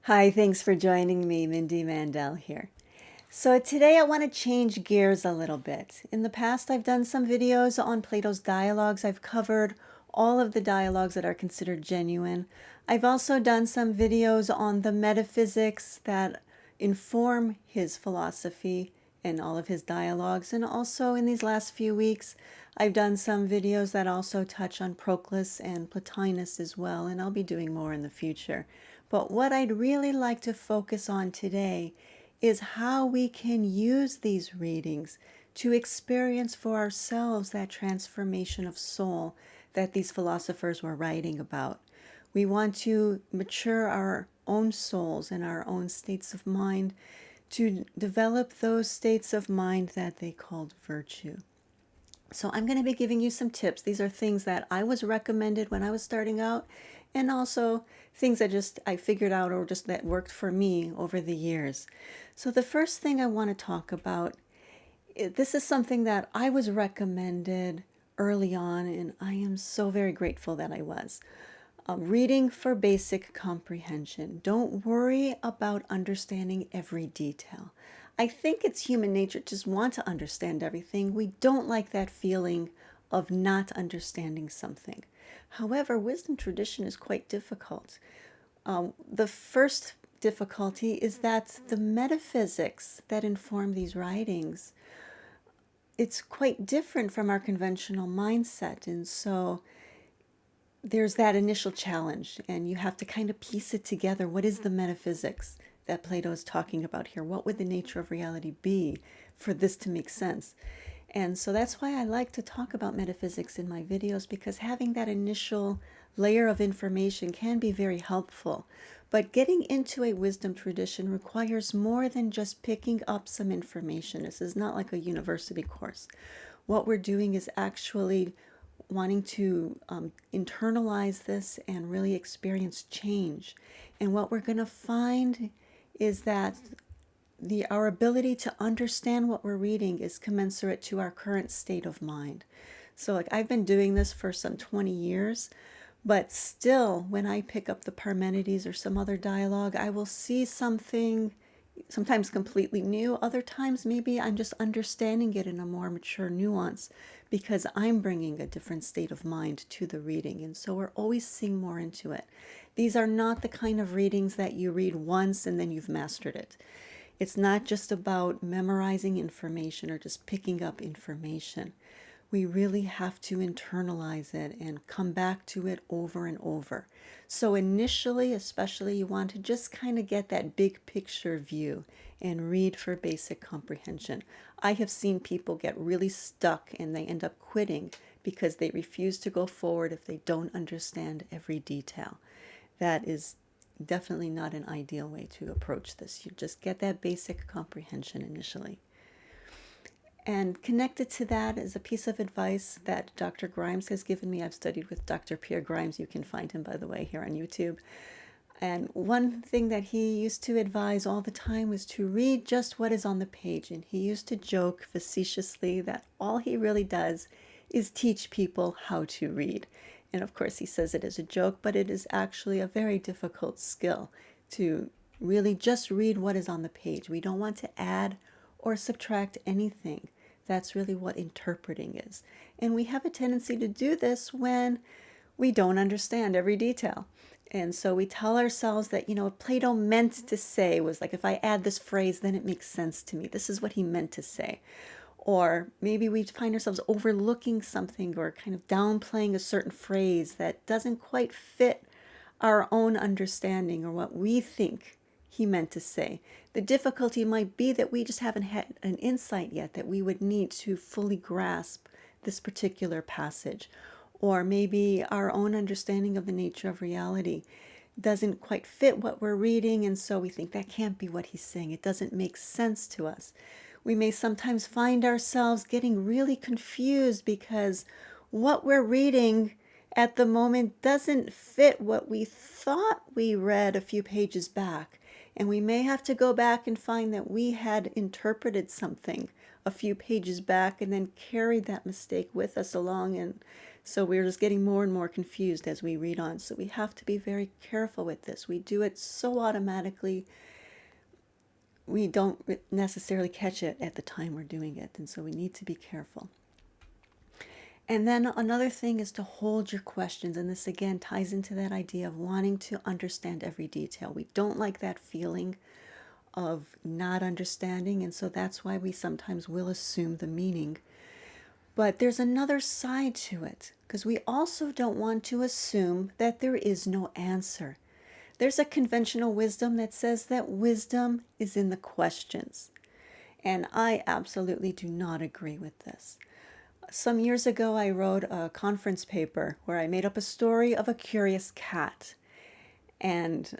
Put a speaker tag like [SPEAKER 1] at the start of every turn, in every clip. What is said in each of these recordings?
[SPEAKER 1] Hi, thanks for joining me. Mindy Mandell here. So today I want to change gears a little bit. In the past, I've done some videos on Plato's dialogues. I've covered all of the dialogues that are considered genuine. I've also done some videos on the metaphysics that inform his philosophy and all of his dialogues. And also in these last few weeks, I've done some videos that also touch on Proclus and Plotinus as well, and I'll be doing more in the future. But what I'd really like to focus on today is how we can use these readings to experience for ourselves that transformation of soul that these philosophers were writing about. We want to mature our own souls and our own states of mind to develop those states of mind that they called virtue. So I'm going to be giving you some tips. These are things that I was recommended when I was starting out, and also things that I figured out or just that worked for me over the years. So the first thing I want to talk about, this is something that I was recommended early on, and I am so very grateful that I was. Reading for basic comprehension. Don't worry about understanding every detail. I think it's human nature to just want to understand everything. We don't like that feeling of not understanding something. However, wisdom tradition is quite difficult. The first difficulty is that the metaphysics that inform these writings, it's quite different from our conventional mindset. And so there's that initial challenge, and you have to kind of piece it together. What is the metaphysics that Plato is talking about here? What would the nature of reality be for this to make sense? And so that's why I like to talk about metaphysics in my videos, because having that initial layer of information can be very helpful. But getting into a wisdom tradition requires more than just picking up some information. This is not like a university course. What we're doing is actually wanting to internalize this and really experience change. And what we're going to find is that our ability to understand what we're reading is commensurate to our current state of mind. So like I've been doing this for some 20 years, but still when I pick up the Parmenides or some other dialogue, I will see something sometimes completely new. Other times maybe I'm just understanding it in a more mature nuance because I'm bringing a different state of mind to the reading. And so we're always seeing more into it. These are not the kind of readings that you read once and then you've mastered it. It's not just about memorizing information or just picking up information. We really have to internalize it and come back to it over and over. So initially, especially, you want to just kind of get that big picture view and read for basic comprehension. I have seen people get really stuck and they end up quitting because they refuse to go forward if they don't understand every detail. That is definitely not an ideal way to approach this. You just get that basic comprehension initially. And connected to that is a piece of advice that Dr. Grimes has given me. I've studied with Dr. Pierre Grimes. You can find him, by the way, here on YouTube. And one thing that he used to advise all the time was to read just what is on the page. And he used to joke facetiously that all he really does is teach people how to read. And of course, he says it as a joke, but it is actually a very difficult skill to really just read what is on the page. We don't want to add or subtract anything. That's really what interpreting is. And we have a tendency to do this when we don't understand every detail. And so we tell ourselves that, what Plato meant to say was like, if I add this phrase, then it makes sense to me. This is what he meant to say. Or maybe we find ourselves overlooking something or kind of downplaying a certain phrase that doesn't quite fit our own understanding or what we think he meant to say. The difficulty might be that we just haven't had an insight yet that we would need to fully grasp this particular passage. Or maybe our own understanding of the nature of reality doesn't quite fit what we're reading, and so we think that can't be what he's saying. It doesn't make sense to us. We may sometimes find ourselves getting really confused because what we're reading at the moment doesn't fit what we thought we read a few pages back. And we may have to go back and find that we had interpreted something a few pages back and then carried that mistake with us along and So we're just getting more and more confused as we read on. So we have to be very careful with this. We do it so automatically, we don't necessarily catch it at the time we're doing it. And so we need to be careful. And then another thing is to hold your questions. And this again ties into that idea of wanting to understand every detail. We don't like that feeling of not understanding. And so that's why we sometimes will assume the meaning. But there's another side to it, because we also don't want to assume that there is no answer. There's a conventional wisdom that says that wisdom is in the questions. And I absolutely do not agree with this. Some years ago, I wrote a conference paper where I made up a story of a curious cat. And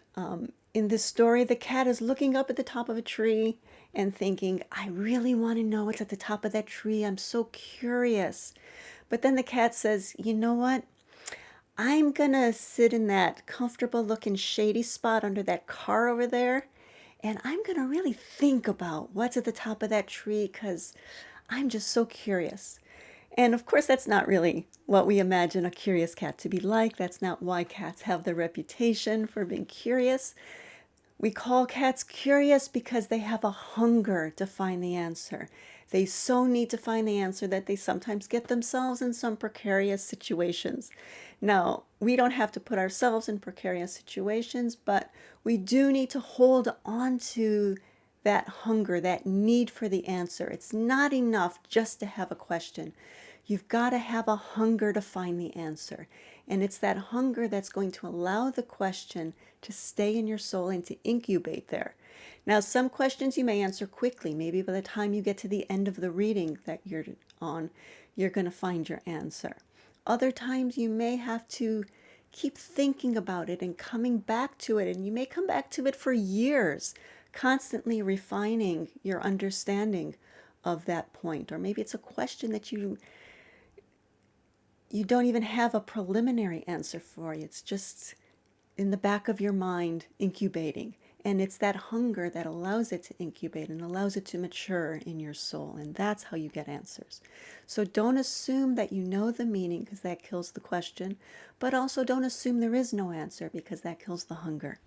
[SPEAKER 1] in this story, the cat is looking up at the top of a tree and thinking, I really want to know what's at the top of that tree. I'm so curious. But then the cat says, you know what? I'm going to sit in that comfortable looking shady spot under that car over there. And I'm going to really think about what's at the top of that tree because I'm just so curious. And of course, that's not really what we imagine a curious cat to be like. That's not why cats have the reputation for being curious. We call cats curious because they have a hunger to find the answer. They so need to find the answer that they sometimes get themselves in some precarious situations. Now, we don't have to put ourselves in precarious situations, but we do need to hold on to that hunger, that need for the answer. It's not enough just to have a question. You've got to have a hunger to find the answer. And it's that hunger that's going to allow the question to stay in your soul and to incubate there. Now, some questions you may answer quickly. Maybe by the time you get to the end of the reading that you're on, you're going to find your answer. Other times you may have to keep thinking about it and coming back to it. And you may come back to it for years, constantly refining your understanding of that point. Or maybe it's a question that you don't even have a preliminary answer for. It's just in the back of your mind incubating. And it's that hunger that allows it to incubate and allows it to mature in your soul. And that's how you get answers. So don't assume that you know the meaning because that kills the question. But also don't assume there is no answer because that kills the hunger.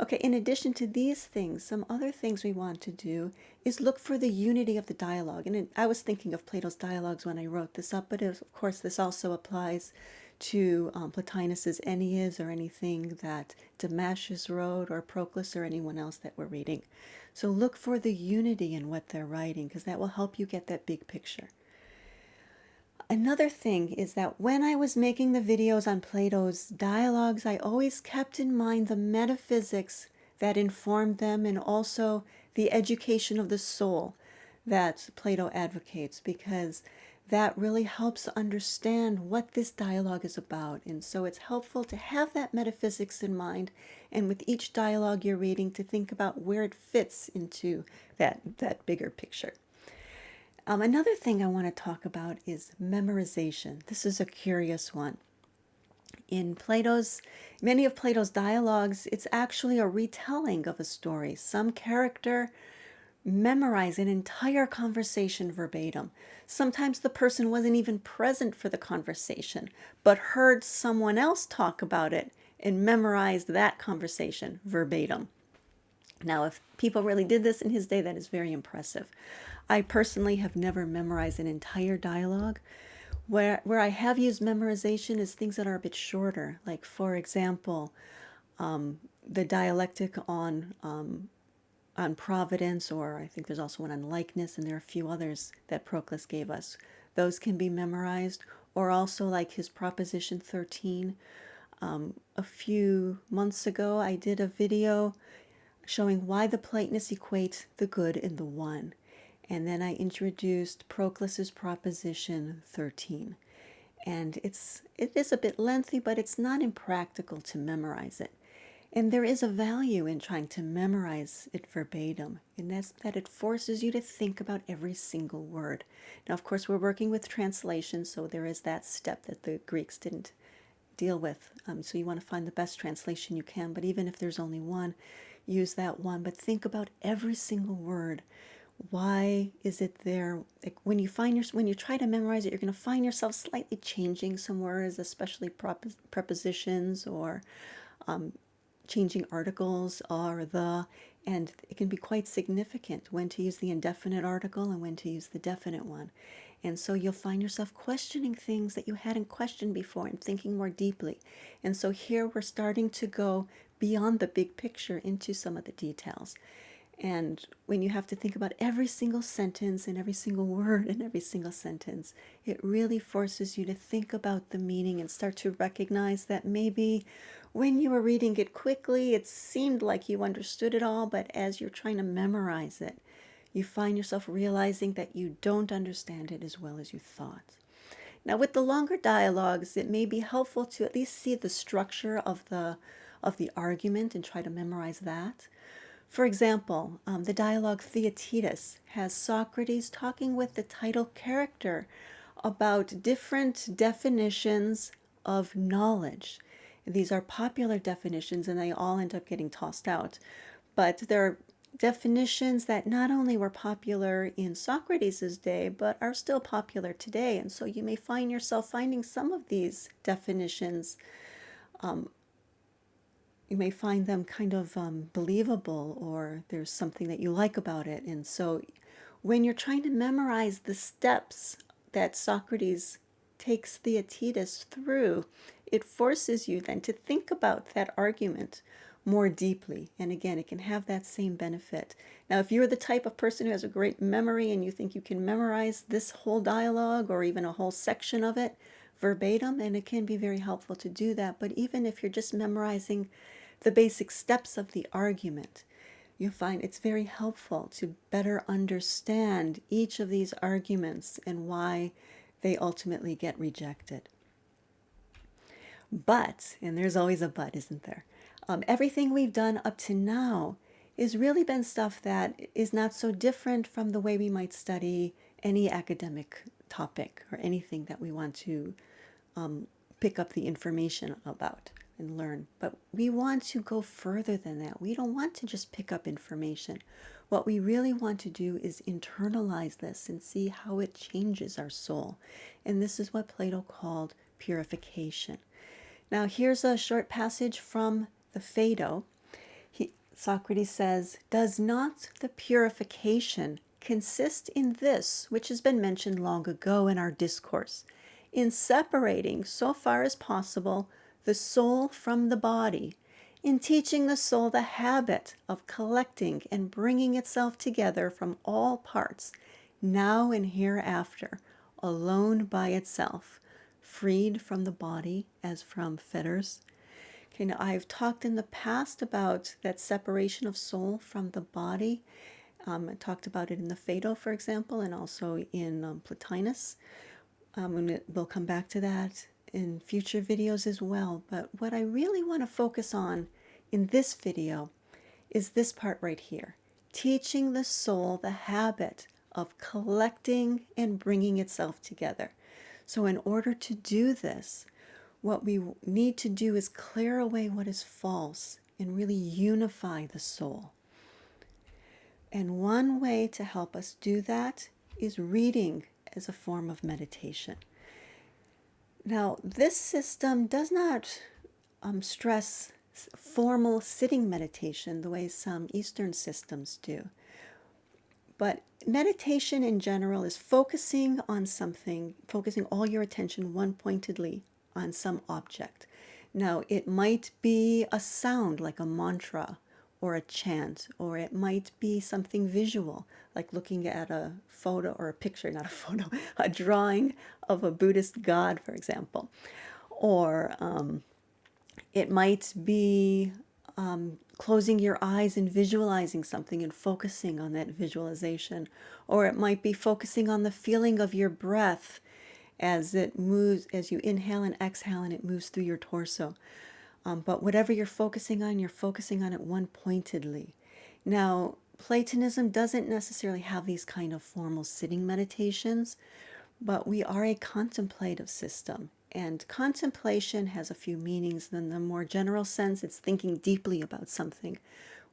[SPEAKER 1] Okay, in addition to these things, some other things we want to do is look for the unity of the dialogue. And I was thinking of Plato's dialogues when I wrote this up, but of course this also applies to Plotinus's Enneas or anything that Damascus wrote or Proclus or anyone else that we're reading. So look for the unity in what they're writing because that will help you get that big picture. Another thing is that when I was making the videos on Plato's dialogues, I always kept in mind the metaphysics that informed them and also the education of the soul that Plato advocates, because that really helps understand what this dialogue is about. And so it's helpful to have that metaphysics in mind, and with each dialogue you're reading to think about where it fits into that bigger picture. Another thing I want to talk about is memorization. This is a curious one. In many of Plato's dialogues, it's actually a retelling of a story. Some character memorized an entire conversation verbatim. Sometimes the person wasn't even present for the conversation, but heard someone else talk about it and memorized that conversation verbatim. Now, if people really did this in his day, that is very impressive. I personally have never memorized an entire dialogue. Where I have used memorization is things that are a bit shorter. Like, for example, the dialectic on providence, or I think there's also one on likeness, and there are a few others that Proclus gave us. Those can be memorized, or also like his Proposition 13. A few months ago, I did a video showing why the Platonists equate the good in the one. And then I introduced Proclus's Proposition 13. And it is a bit lengthy, but it's not impractical to memorize it. And there is a value in trying to memorize it verbatim, and that's that it forces you to think about every single word. Now, of course, we're working with translation, so there is that step that the Greeks didn't deal with. So you want to find the best translation you can, but even if there's only one, use that one. But think about every single word Why is it there? Like when when you try to memorize it, you're going to find yourself slightly changing some words, especially prepositions or changing articles or the, and it can be quite significant when to use the indefinite article and when to use the definite one. And so you'll find yourself questioning things that you hadn't questioned before and thinking more deeply. And so here we're starting to go beyond the big picture into some of the details. And when you have to think about every single sentence and every single word in every single sentence, it really forces you to think about the meaning and start to recognize that maybe when you were reading it quickly, it seemed like you understood it all, but as you're trying to memorize it, you find yourself realizing that you don't understand it as well as you thought. Now, with the longer dialogues, it may be helpful to at least see the structure of the argument and try to memorize that. For example, the dialogue Theaetetus has Socrates talking with the title character about different definitions of knowledge. These are popular definitions and they all end up getting tossed out. But they're definitions that not only were popular in Socrates' day, but are still popular today. And so you may find yourself finding some of these definitions, you may find them kind of believable, or there's something that you like about it. And so when you're trying to memorize the steps that Socrates takes Theaetetus through, it forces you then to think about that argument more deeply. And again, it can have that same benefit. Now, if you're the type of person who has a great memory and you think you can memorize this whole dialogue or even a whole section of it verbatim, and it can be very helpful to do that. But even if you're just memorizing the basic steps of the argument, you find it's very helpful to better understand each of these arguments and why they ultimately get rejected. But, and there's always a but, isn't there? Everything we've done up to now has really been stuff that is not so different from the way we might study any academic topic or anything that we want to pick up the information about and learn. But we want to go further than that. We don't want to just pick up information. What we really want to do is internalize this and see how it changes our soul. And this is what Plato called purification. Now, here's a short passage from the Phaedo. Socrates says, "Does not the purification consist in this, which has been mentioned long ago in our discourse, in separating, so far as possible, the soul from the body, in teaching the soul the habit of collecting and bringing itself together from all parts, now and hereafter, alone by itself, freed from the body as from fetters?" Okay, now I've talked in the past about that separation of soul from the body. I talked about it in the Phaedo, for example, and also in Plotinus. We'll come back to that in future videos as well. But what I really want to focus on in this video is this part right here. Teaching the soul the habit of collecting and bringing itself together. So in order to do this, what we need to do is clear away what is false and really unify the soul. And one way to help us do that is reading as a form of meditation. Now, this system does not stress formal sitting meditation the way some Eastern systems do. But meditation in general is focusing on something, focusing all your attention one-pointedly on some object. Now, it might be a sound like a mantra or a chant, or it might be something visual, like looking at a photo or a picture, not a photo, a drawing of a Buddhist god, for example. Or it might be closing your eyes and visualizing something and focusing on that visualization. Or it might be focusing on the feeling of your breath as it moves, as you inhale and exhale and it moves through your torso. But whatever you're focusing on it one-pointedly. Now, Platonism doesn't necessarily have these kind of formal sitting meditations, but we are a contemplative system. And contemplation has a few meanings. In the more general sense, it's thinking deeply about something.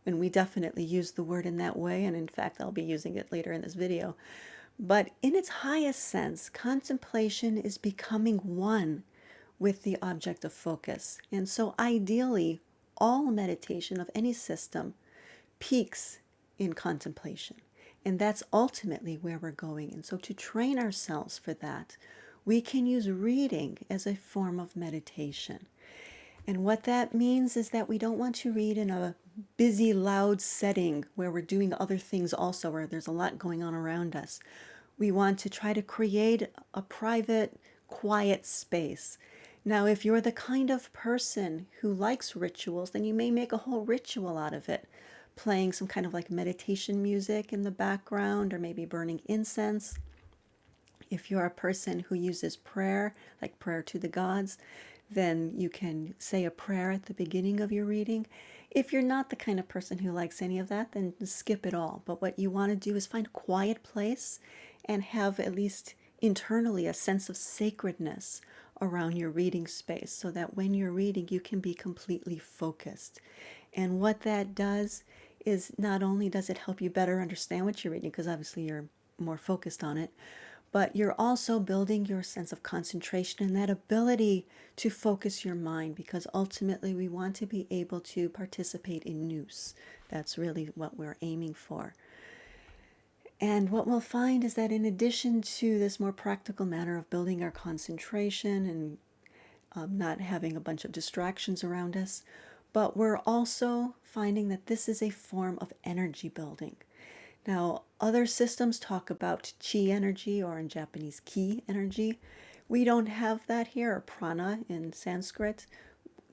[SPEAKER 1] And we definitely use the word in that way, and in fact, I'll be using it later in this video. But in its highest sense, contemplation is becoming one with the object of focus. And so ideally, all meditation of any system peaks in contemplation. And that's ultimately where we're going. And so to train ourselves for that, we can use reading as a form of meditation. And what that means is that we don't want to read in a busy, loud setting where we're doing other things also, where there's a lot going on around us. We want to try to create a private, quiet space. Now, if you're the kind of person who likes rituals, then you may make a whole ritual out of it, playing some kind of like meditation music in the background, or maybe burning incense. If you're a person who uses prayer, like prayer to the gods, then you can say a prayer at the beginning of your reading. If you're not the kind of person who likes any of that, then skip it all. But what you want to do is find a quiet place and have at least internally a sense of sacredness around your reading space, so that when you're reading, you can be completely focused. And what that does is, not only does it help you better understand what you're reading, because obviously you're more focused on it, but you're also building your sense of concentration and that ability to focus your mind, because ultimately we want to be able to participate in nous. That's really what we're aiming for. And what we'll find is that in addition to this more practical manner of building our concentration and not having a bunch of distractions around us, but we're also finding that this is a form of energy building. Now, other systems talk about chi energy, or in Japanese, ki energy. We don't have that here, or prana in Sanskrit.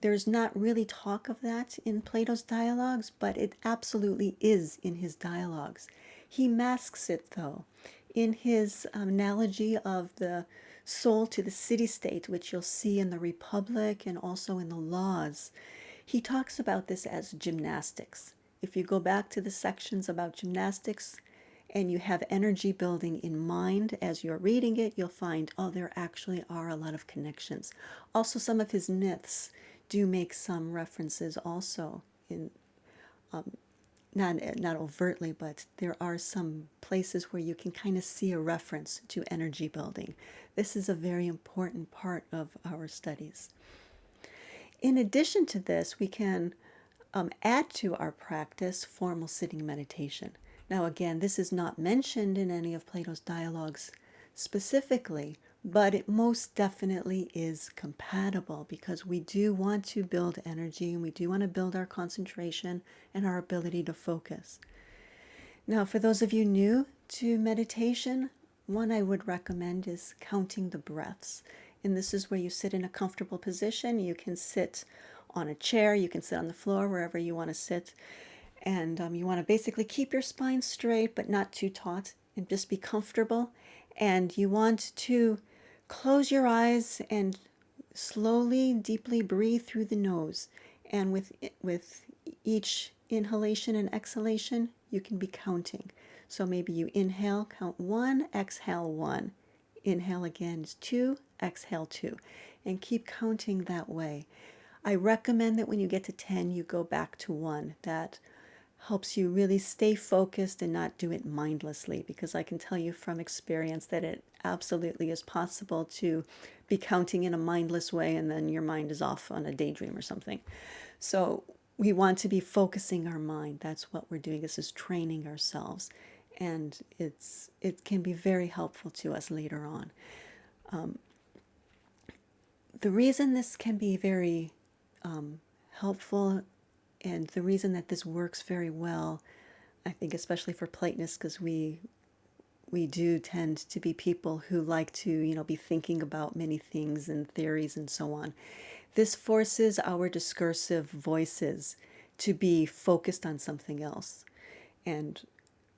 [SPEAKER 1] There's not really talk of that in Plato's dialogues, but it absolutely is in his dialogues. He masks it, though, in his analogy of the soul to the city-state, which you'll see in the Republic and also in the Laws. He talks about this as gymnastics. If you go back to the sections about gymnastics and you have energy building in mind as you're reading it, you'll find, oh, there actually are a lot of connections. Also, some of his myths do make some references also in, not overtly, but there are some places where you can kind of see a reference to energy building. This is a very important part of our studies. In addition to this, we can add to our practice formal sitting meditation. Now, again, this is not mentioned in any of Plato's dialogues specifically, but it most definitely is compatible, because we do want to build energy and we do want to build our concentration and our ability to focus. Now, for those of you new to meditation, one I would recommend is counting the breaths. And this is where you sit in a comfortable position. You can sit on a chair, you can sit on the floor, wherever you want to sit. And you want to basically keep your spine straight, but not too taut, and just be comfortable. And you want to close your eyes and slowly, deeply breathe through the nose. And with each inhalation and exhalation, you can be counting. So maybe you inhale, count 1, exhale 1. Inhale again is 2, exhale 2. And keep counting that way. I recommend that when you get to 10, you go back to 1. That helps you really stay focused and not do it mindlessly, because I can tell you from experience that it absolutely is possible to be counting in a mindless way and then your mind is off on a daydream or something. So we want to be focusing our mind. That's what we're doing. This is training ourselves, and it can be very helpful to us later on. The reason this can be very helpful, and the reason that this works very well, I think especially for Platonists, because we do tend to be people who like to, be thinking about many things and theories and so on. This forces our discursive voices to be focused on something else. And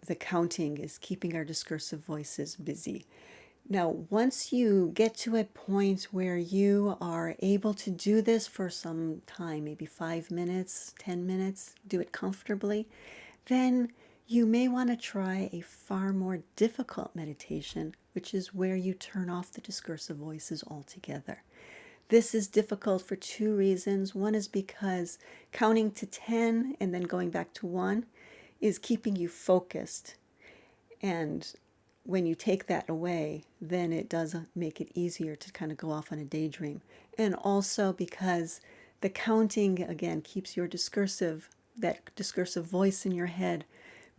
[SPEAKER 1] the counting is keeping our discursive voices busy. Now, once you get to a point where you are able to do this for some time, maybe 5 minutes, 10 minutes, do it comfortably, then you may want to try a far more difficult meditation, which is where you turn off the discursive voices altogether. This is difficult for two reasons. One is because counting to 10 and then going back to 1 is keeping you focused. And when you take that away, then it does make it easier to kind of go off on a daydream. And also because the counting, again, keeps your that discursive voice in your head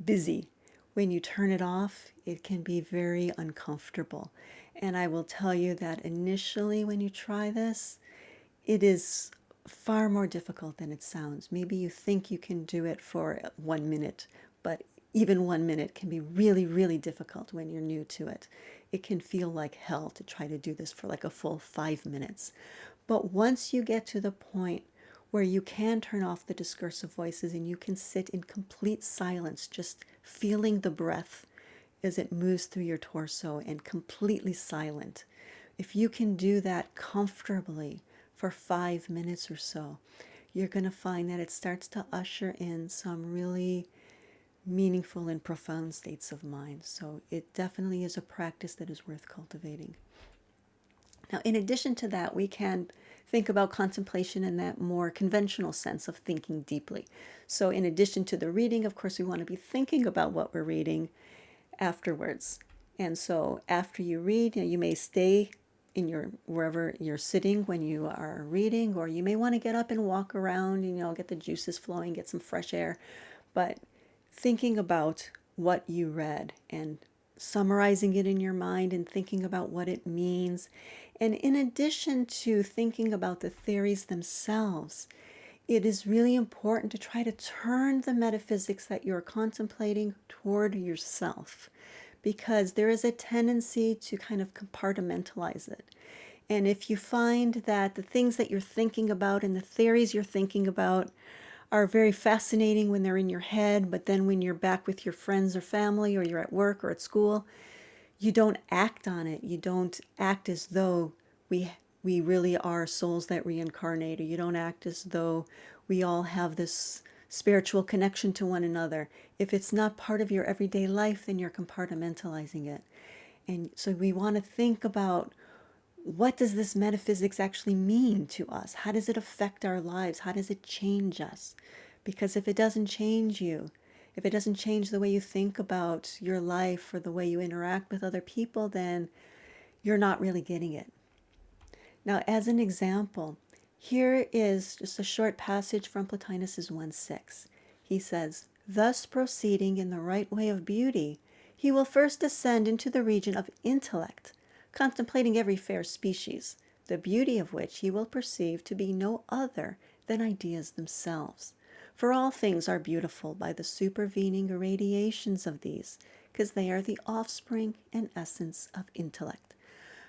[SPEAKER 1] busy. When you turn it off, it can be very uncomfortable. And I will tell you that initially when you try this, it is far more difficult than it sounds. Maybe you think you can do it for 1 minute, but even 1 minute can be really, really difficult when you're new to it. It can feel like hell to try to do this for like a full 5 minutes. But once you get to the point where you can turn off the discursive voices and you can sit in complete silence, just feeling the breath as it moves through your torso and completely silent. If you can do that comfortably for 5 minutes or so, you're going to find that it starts to usher in some really meaningful and profound states of mind. So it definitely is a practice that is worth cultivating. Now, in addition to that, we can think about contemplation in that more conventional sense of thinking deeply. So in addition to the reading, of course, we want to be thinking about what we're reading afterwards. And so after you read, you may stay in your wherever you're sitting when you are reading, or you may want to get up and walk around, get the juices flowing, get some fresh air. But thinking about what you read and summarizing it in your mind and thinking about what it means. And in addition to thinking about the theories themselves, it is really important to try to turn the metaphysics that you're contemplating toward yourself, because there is a tendency to kind of compartmentalize it. And if you find that the things that you're thinking about and the theories you're thinking about are very fascinating when they're in your head, but then when you're back with your friends or family, or you're at work or at school, you don't act on it. You don't act as though we really are souls that reincarnate, or you don't act as though we all have this spiritual connection to one another. If it's not part of your everyday life, then you're compartmentalizing it. And so we want to think about, what does this metaphysics actually mean to us? How does it affect our lives? How does it change us? Because if it doesn't change you, if it doesn't change the way you think about your life or the way you interact with other people, then you're not really getting it. Now, as an example, here is just a short passage from Plotinus' 1:6. He says, "Thus proceeding in the right way of beauty, he will first ascend into the region of intellect, contemplating every fair species, the beauty of which he will perceive to be no other than ideas themselves. For all things are beautiful by the supervening irradiations of these, because they are the offspring and essence of intellect."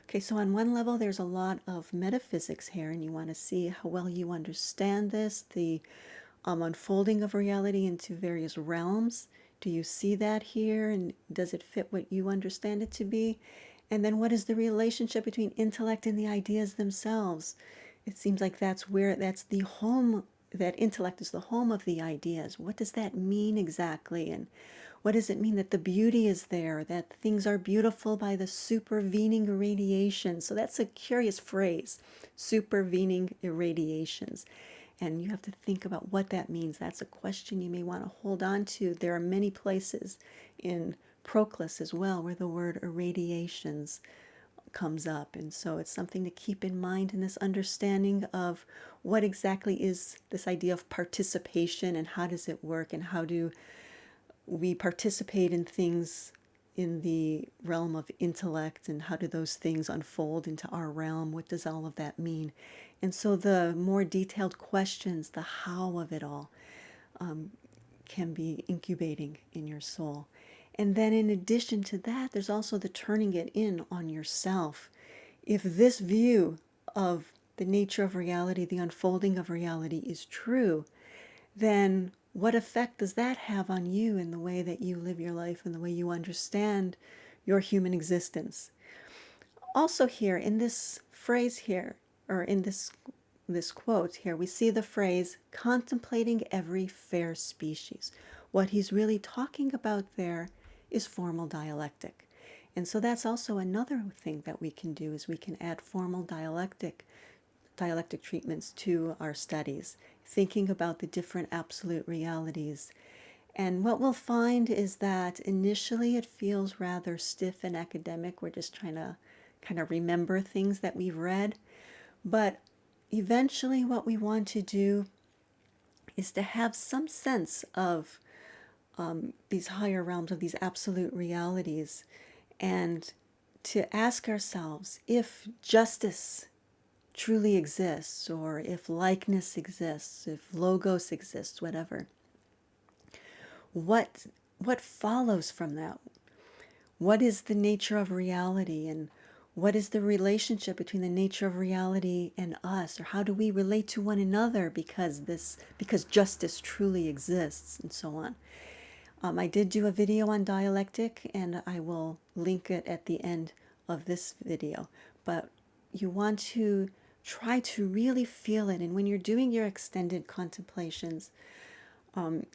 [SPEAKER 1] Okay, so on one level, there's a lot of metaphysics here, and you want to see how well you understand this, the unfolding of reality into various realms. Do you see that here, and does it fit what you understand it to be? And then what is the relationship between intellect and the ideas themselves? It seems like that's the home, that intellect is the home of the ideas. What does that mean exactly? And what does it mean that the beauty is there, that things are beautiful by the supervening irradiation? So that's a curious phrase, supervening irradiations. And you have to think about what that means. That's a question you may want to hold on to. There are many places in Proclus as well where the word irradiations comes up. And so it's something to keep in mind in this understanding of what exactly is this idea of participation, and how does it work, and how do we participate in things in the realm of intellect, and how do those things unfold into our realm? What does all of that mean? And so the more detailed questions, the how of it all, can be incubating in your soul. And then in addition to that, there's also the turning it in on yourself. If this view of the nature of reality, the unfolding of reality, is true, then what effect does that have on you in the way that you live your life and the way you understand your human existence? Also here in this phrase here, or in this quote here, we see the phrase contemplating every fair species. What he's really talking about there is formal dialectic. And so that's also another thing that we can do, is we can add formal dialectic dialectic treatments to our studies, thinking about the different absolute realities. And what we'll find is that initially it feels rather stiff and academic. We're just trying to kind of remember things that we've read. But eventually, what we want to do is to have some sense of these higher realms, of these absolute realities, and to ask ourselves if justice truly exists, or if likeness exists, if logos exists, whatever. What follows from that? What is the nature of reality, and what is the relationship between the nature of reality and us, or how do we relate to one another because justice truly exists, and so on. I did do a video on dialectic, and I will link it at the end of this video. But you want to try to really feel it, and when you're doing your extended contemplations,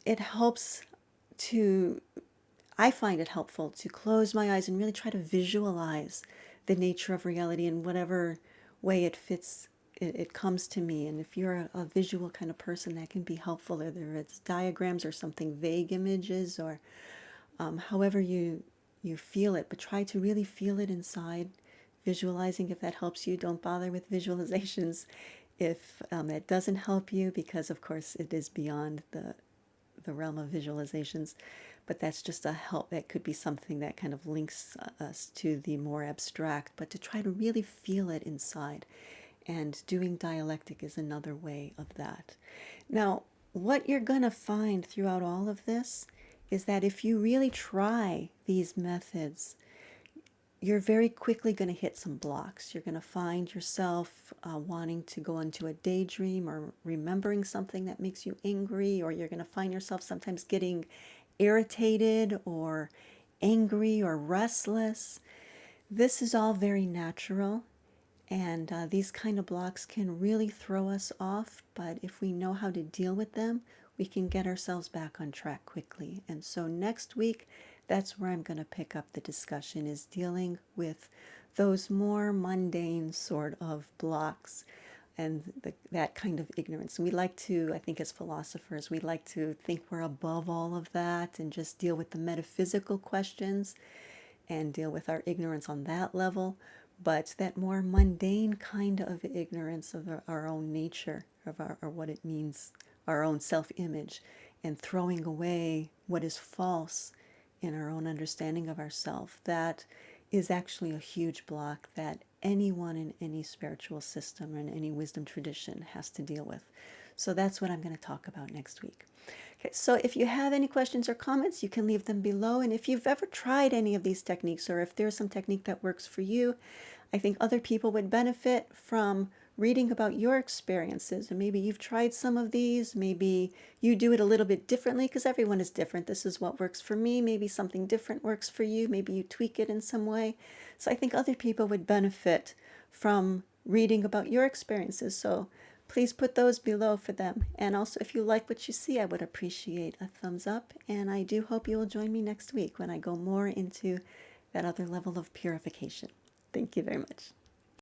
[SPEAKER 1] it helps to, I find it helpful to close my eyes and really try to visualize the nature of reality in whatever way it fits, it comes to me. And if you're a visual kind of person, that can be helpful, whether it's diagrams or something vague images, or however you feel it. But try to really feel it inside, visualizing. If that helps you, don't bother with visualizations if it doesn't help you, because of course it is beyond the realm of visualizations. But that's just a help. That could be something that kind of links us to the more abstract, but to try to really feel it inside. And doing dialectic is another way of that. Now, what you're going to find throughout all of this is that if you really try these methods, you're very quickly going to hit some blocks. You're going to find yourself wanting to go into a daydream, or remembering something that makes you angry, or you're going to find yourself sometimes getting irritated or angry or restless. This is all very natural, and these kind of blocks can really throw us off, but if we know how to deal with them, we can get ourselves back on track quickly. And so next week, that's where I'm going to pick up the discussion, is dealing with those more mundane sort of blocks and that kind of ignorance. We like to, I think as philosophers, we like to think we're above all of that and just deal with the metaphysical questions and deal with our ignorance on that level. But that more mundane kind of ignorance of our own nature, of or what it means, our own self-image, and throwing away what is false in our own understanding of ourselves, that is actually a huge block that anyone in any spiritual system or in any wisdom tradition has to deal with. So that's what I'm going to talk about next week. Okay, so if you have any questions or comments, you can leave them below. And if you've ever tried any of these techniques, or if there's some technique that works for you, I think other people would benefit from reading about your experiences. And maybe you've tried some of these, maybe you do it a little bit differently, because everyone is different. This is what works for me. Maybe something different works for you. Maybe you tweak it in some way. So I think other people would benefit from reading about your experiences. So please put those below for them. And also, if you like what you see, I would appreciate a thumbs up. And I do hope you will join me next week when I go more into that other level of purification. Thank you very much.